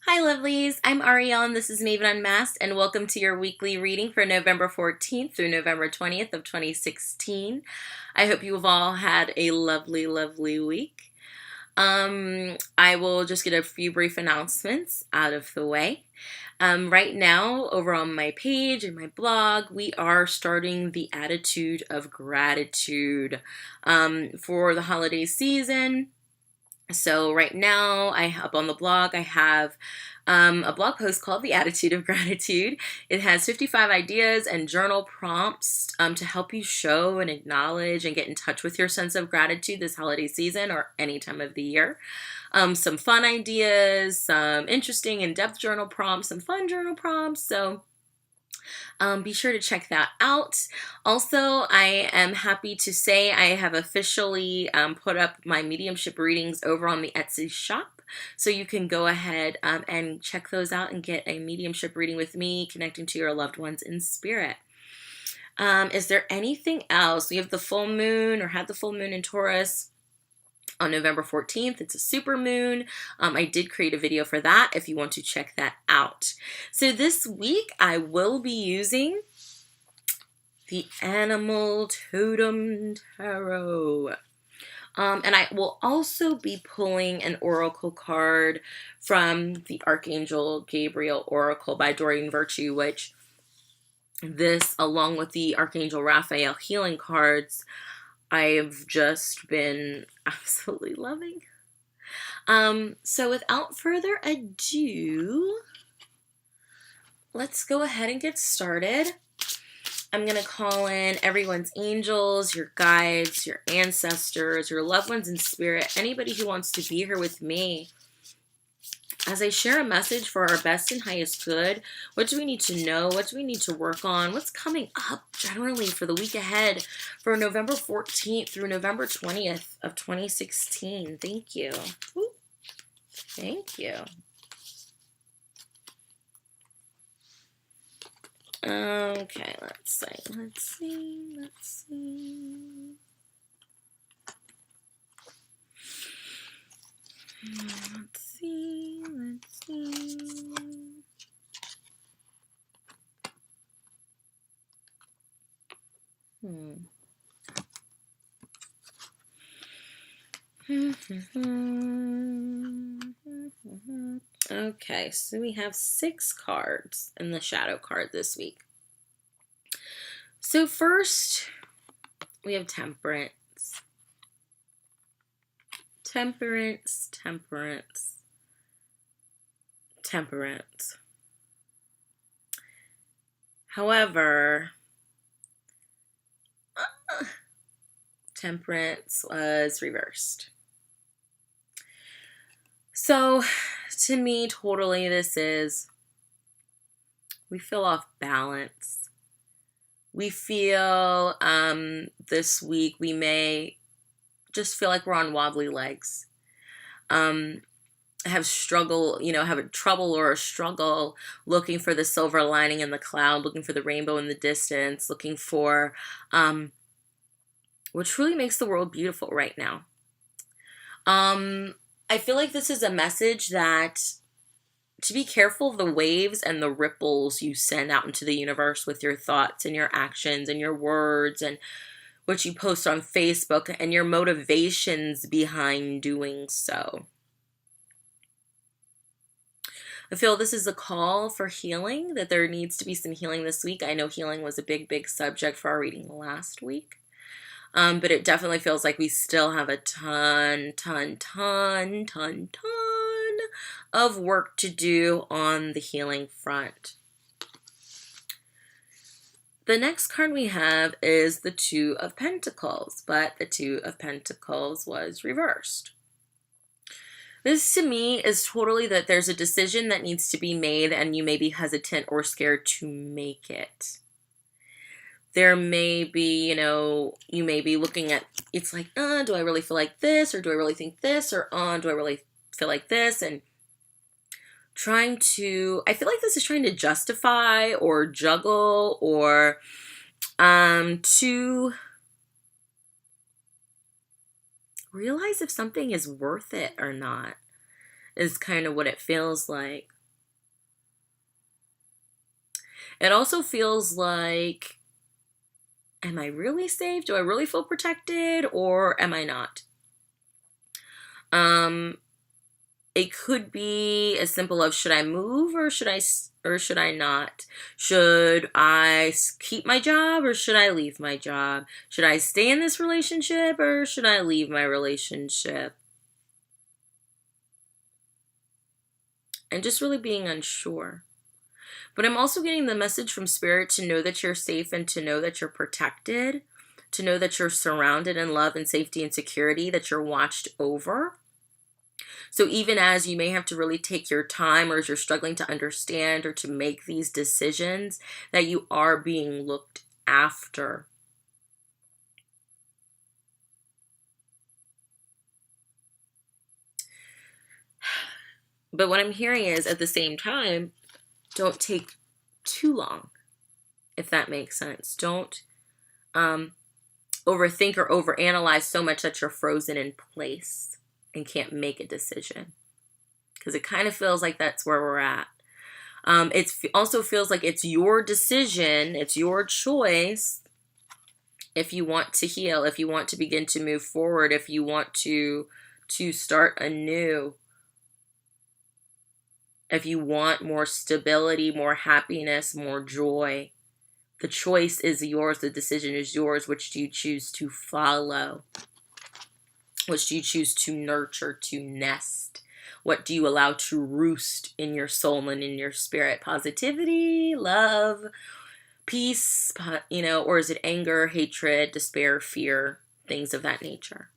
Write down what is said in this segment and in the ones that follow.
Hi, lovelies. I'm Ariel, and this is Maven Unmasked, and welcome to your weekly reading for November 14th through November 20th of 2016. I hope you have all had a lovely, lovely week. I will just get a few brief announcements out of the way. Right now, over on my page and my blog, we are starting the Attitude of Gratitude for the holiday season. So right now, up on the blog, I have a blog post called The Attitude of Gratitude. It has 55 ideas and journal prompts to help you show and acknowledge and get in touch with your sense of gratitude this holiday season or any time of the year. Some fun ideas, some interesting in-depth journal prompts, some fun journal prompts. So be sure to check that out. Also, I am happy to say I have officially put up my mediumship readings over on the Etsy shop. So you can go ahead and check those out and get a mediumship reading with me, connecting to your loved ones in spirit. Is there anything else? We have the full moon, or had the full moon in Taurus on November 14th. It's a super moon. I did create a video for that if you want to check that out. So this week I will be using the Animal Totem Tarot. And I will also be pulling an oracle card from the Archangel Gabriel Oracle by Doreen Virtue, which this, along with the Archangel Raphael healing cards, I've just been absolutely loving. So without further ado, let's go ahead and get started. I'm going to call in everyone's angels, your guides, your ancestors, your loved ones in spirit, anybody who wants to be here with me as I share a message for our best and highest good. What do we need to know? What do we need to work on? What's coming up generally for the week ahead for November 14th through November 20th of 2016? Thank you. Woo. Thank you. Okay, let's see. Let's see. Okay, so we have 6 cards in the shadow card this week. So first, we have Temperance. Temperance. However, Temperance was reversed. So, to me, totally this is, we feel off balance. We feel this week we may just feel like we're on wobbly legs. Have a trouble or a struggle looking for the silver lining in the cloud, looking for the rainbow in the distance, looking for what truly makes the world beautiful right now. I feel like this is a message that to be careful of the waves and the ripples you send out into the universe with your thoughts and your actions and your words and what you post on Facebook and your motivations behind doing so. I feel this is a call for healing, that there needs to be some healing this week. I know healing was a big subject for our reading last week. But it definitely feels like we still have a ton of work to do on the healing front. The next card we have is the Two of Pentacles, but the Two of Pentacles was reversed. This to me is totally that there's a decision that needs to be made and you may be hesitant or scared to make it. There may be, you may be looking at, it's like, do I really feel like this? Or do I really think this? Or, do I really feel like this? And I feel like this is trying to justify or juggle or to realize if something is worth it or not, is kind of what it feels like. It also feels like, am I really safe? Do I really feel protected, or am I not? It could be as simple of, should I move or should I not? Should I keep my job or should I leave my job? Should I stay in this relationship or should I leave my relationship? And just really being unsure. But I'm also getting the message from Spirit to know that you're safe and to know that you're protected, to know that you're surrounded in love and safety and security, that you're watched over. So even as you may have to really take your time, or as you're struggling to understand or to make these decisions, that you are being looked after. But what I'm hearing is, at the same time, don't take too long, if that makes sense. Don't overthink or overanalyze so much that you're frozen in place and can't make a decision. Because it kind of feels like that's where we're at. It also feels like it's your decision, it's your choice, if you want to heal, if you want to begin to move forward, if you want to start anew, if you want more stability, more happiness, more joy. The choice is yours, the decision is yours. Which do you choose to follow? Which do you choose to nurture, to nest? What do you allow to roost in your soul and in your spirit? Positivity, love, peace, or is it anger, hatred, despair, fear, things of that nature?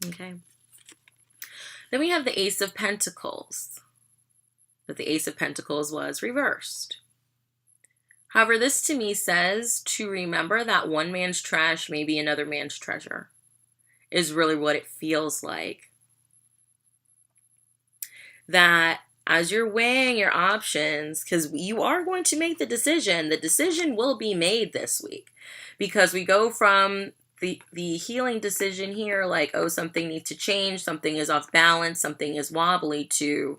Okay. Then we have the Ace of Pentacles. But the Ace of Pentacles was reversed. However, this to me says to remember that one man's trash may be another man's treasure, is really what it feels like. That as you're weighing your options, because you are going to make the decision will be made this week. Because we go from the healing decision here, like, oh, something needs to change, something is off balance, something is wobbly, to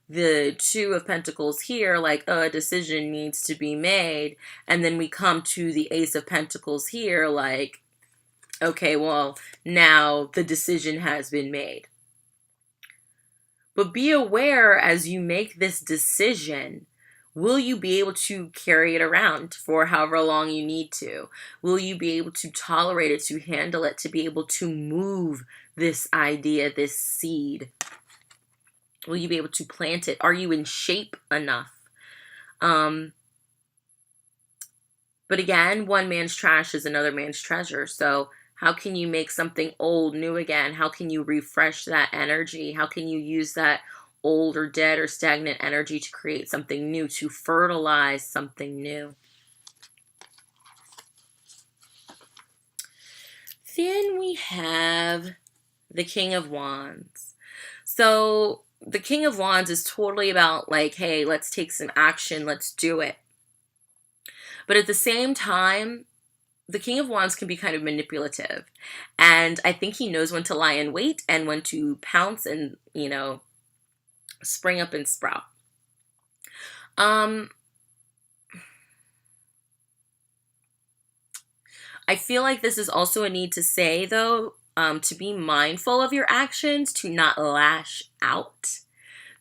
the Two of Pentacles here, like, oh, a decision needs to be made. And then we come to the Ace of Pentacles here, like, okay, well, now the decision has been made. But be aware as you make this decision, will you be able to carry it around for however long you need to? Will you be able to tolerate it, to handle it, to be able to move this idea, this seed? Will you be able to plant it? Are you in shape enough? But again, one man's trash is another man's treasure. So how can you make something old new again? How can you refresh that energy? How can you use that old or dead or stagnant energy to create something new, to fertilize something new? Then we have the King of Wands. So the King of Wands is totally about, like, hey, let's take some action, let's do it. But at the same time, the King of Wands can be kind of manipulative. And I think he knows when to lie in wait and when to pounce and, spring up and sprout. I feel like this is also a need to say, though, to be mindful of your actions, to not lash out,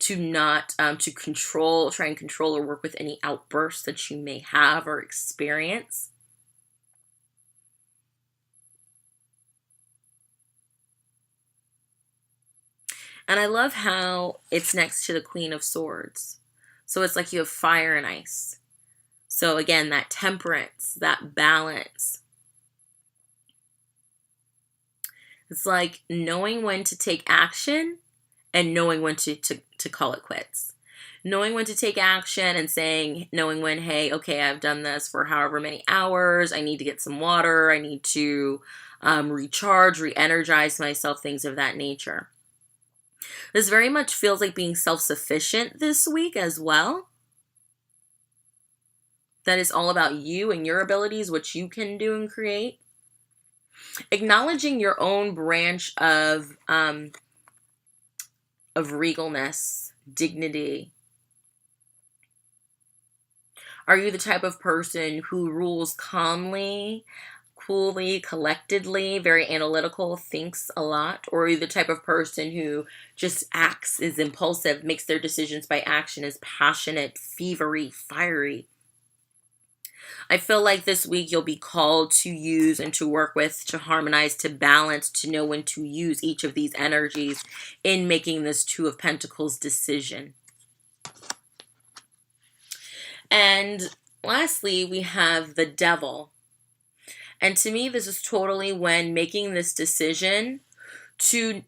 to not to try and control or work with any outbursts that you may have or experience. And I love how it's next to the Queen of Swords. So it's like you have fire and ice. So again, that temperance, that balance. It's like knowing when to take action and knowing when to call it quits. Knowing when to take action and knowing when, hey, okay, I've done this for however many hours. I need to get some water. I need to recharge, re-energize myself, things of that nature. This very much feels like being self-sufficient this week as well. That is all about you and your abilities, what you can do and create. Acknowledging your own branch of regalness, dignity. Are you the type of person who rules calmly, coolly, collectedly, very analytical, thinks a lot? Or are you the type of person who just acts, is impulsive, makes their decisions by action, is passionate, fevery, fiery? I feel like this week you'll be called to use and to work with, to harmonize, to balance, to know when to use each of these energies in making this Two of Pentacles decision. And lastly, we have the Devil. And to me, this is totally when making this decision to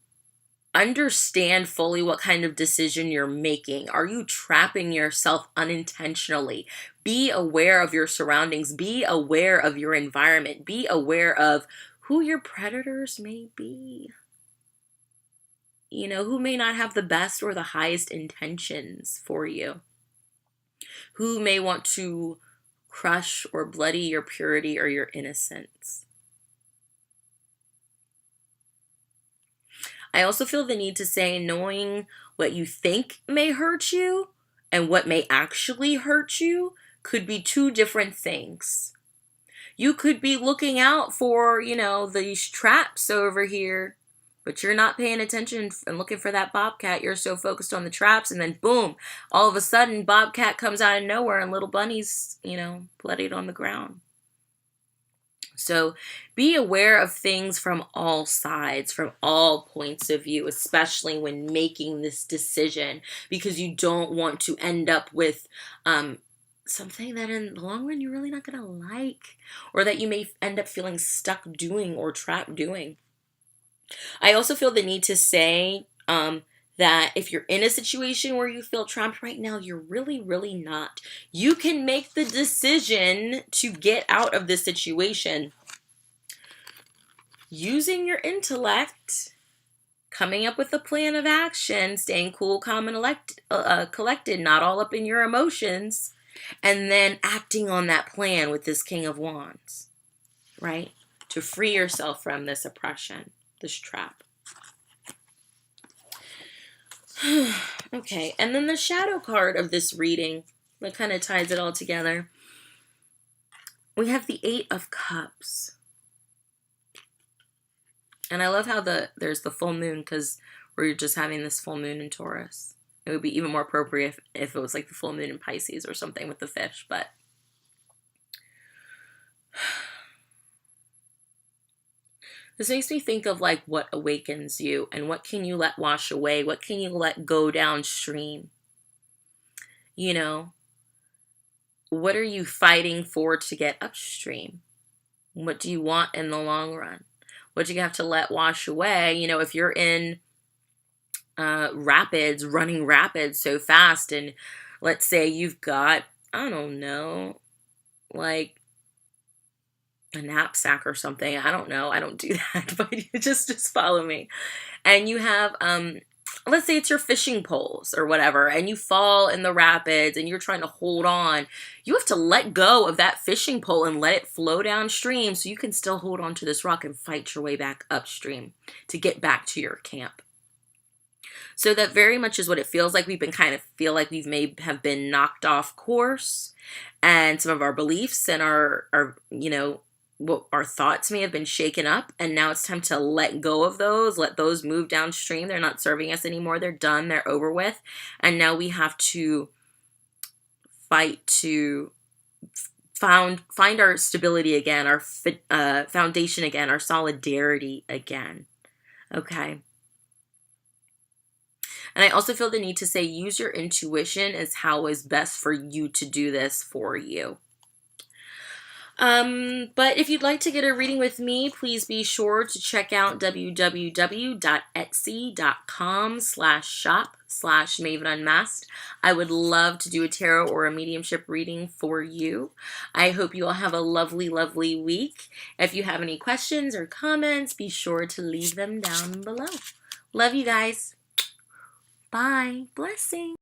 understand fully what kind of decision you're making. Are you trapping yourself unintentionally? Be aware of your surroundings. Be aware of your environment. Be aware of who your predators may be. You know, who may not have the best or the highest intentions for you. Who may want to crush or bloody your purity or your innocence. I also feel the need to say, knowing what you think may hurt you and what may actually hurt you could be two different things. You could be looking out for, you know, these traps over here, but you're not paying attention and looking for that bobcat. You're so focused on the traps, and then boom, all of a sudden, bobcat comes out of nowhere and little bunny's, you know, bloodied on the ground. So be aware of things from all sides, from all points of view, especially when making this decision, because you don't want to end up with something that in the long run you're really not going to like, or that you may end up feeling stuck doing or trapped doing. I also feel the need to say that if you're in a situation where you feel trapped right now, you're really, really not. You can make the decision to get out of this situation using your intellect, coming up with a plan of action, staying cool, calm, and collected, not all up in your emotions, and then acting on that plan with this King of Wands, right? To free yourself from this oppression, this trap. Okay, and then the shadow card of this reading that kind of ties it all together. We have the Eight of Cups. And I love how there's the full moon, because we're just having this full moon in Taurus. It would be even more appropriate if it was like the full moon in Pisces or something with the fish, but this makes me think of like what awakens you and what can you let wash away? What can you let go downstream? You know, what are you fighting for to get upstream? What do you want in the long run? What do you have to let wash away? You know, if you're in rapids, running rapids so fast, and let's say you've got, I don't know, like a knapsack or something. I don't know. I don't do that, but you just follow me. And you have, let's say it's your fishing poles or whatever, and you fall in the rapids and you're trying to hold on. You have to let go of that fishing pole and let it flow downstream so you can still hold on to this rock and fight your way back upstream to get back to your camp. So that very much is what it feels like. We've been kind of feel like we've may have been knocked off course, and some of our beliefs and our you know, what our thoughts may have been shaken up, and now it's time to let go of those, let those move downstream. They're not serving us anymore. They're done. They're over with. And now we have to fight to find our stability again, our foundation again, our solidarity again. Okay. And I also feel the need to say, use your intuition as how is best for you to do this for you. But if you'd like to get a reading with me, please be sure to check out www.etsy.com/shop/Maven Unmasked. I would love to do a tarot or a mediumship reading for you. I hope you all have a lovely, lovely week. If you have any questions or comments, be sure to leave them down below. Love you guys. Bye. Blessings.